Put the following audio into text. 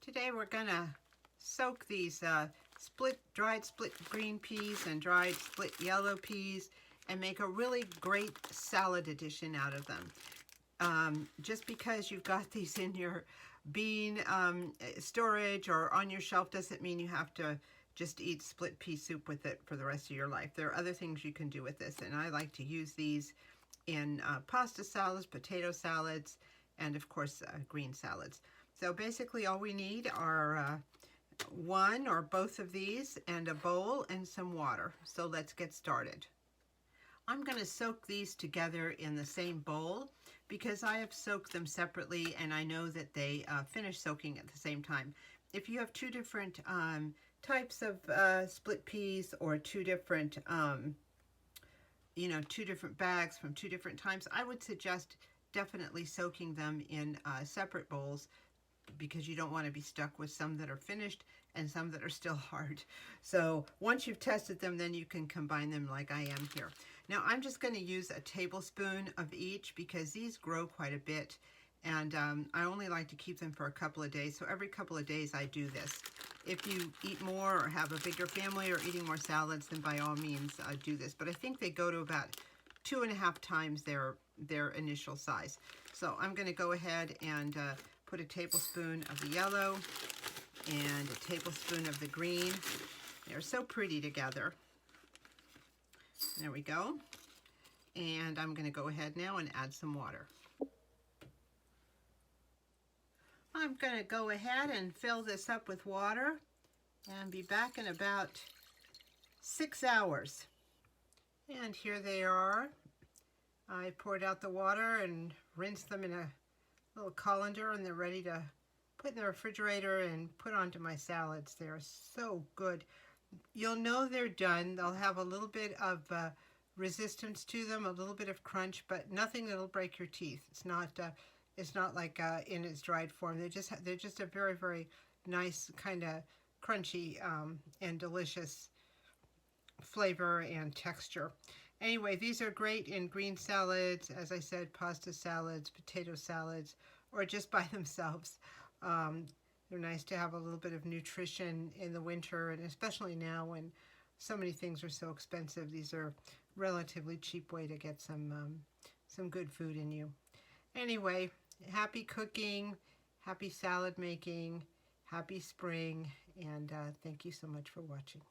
Today we're gonna soak these dried split green peas and dried split yellow peas and make a really great salad addition out of them. Just because you've got these in your bean storage or on your shelf doesn't mean you have to just eat split pea soup with it for the rest of your life. There are other things you can do with this, and I like to use these in pasta salads, potato salads, and of course green salads. So basically all we need are one or both of these and a bowl and some water. So let's get started. I'm going to soak these together in the same bowl because I have soaked them separately and I know that they finish soaking at the same time. If you have two different types of split peas or two different bags from two different times, I would suggest definitely soaking them in separate bowls because you don't want to be stuck with some that are finished and some that are still hard. So once you've tested them, then you can combine them like I am here. Now I'm just going to use a tablespoon of each because these grow quite a bit, and I only like to keep them for a couple of days. So every couple of days I do this. If you eat more or have a bigger family or eating more salads, then by all means do this. But I think they go to about 2.5 times their initial size. So I'm going to go ahead and put a tablespoon of the yellow and a tablespoon of the green. They're so pretty together. There we go. And I'm going to go ahead now and add some water. I'm going to go ahead and fill this up with water and be back in about 6 hours. And here they are. I poured out the water and rinsed them in a little colander, and they're ready to put in the refrigerator and put onto my salads. They're so good. You'll know they're done. They'll have a little bit of resistance to them, a little bit of crunch, but nothing that'll break your teeth. It's not like in its dried form. They're just a very, very nice kind of crunchy and delicious flavor and texture. Anyway, these are great in green salads, as I said, pasta salads, potato salads, or just by themselves. They're nice to have a little bit of nutrition in the winter, and especially now when so many things are so expensive. These are a relatively cheap way to get some good food in you. Anyway, happy cooking, happy salad making, happy spring, and thank you so much for watching.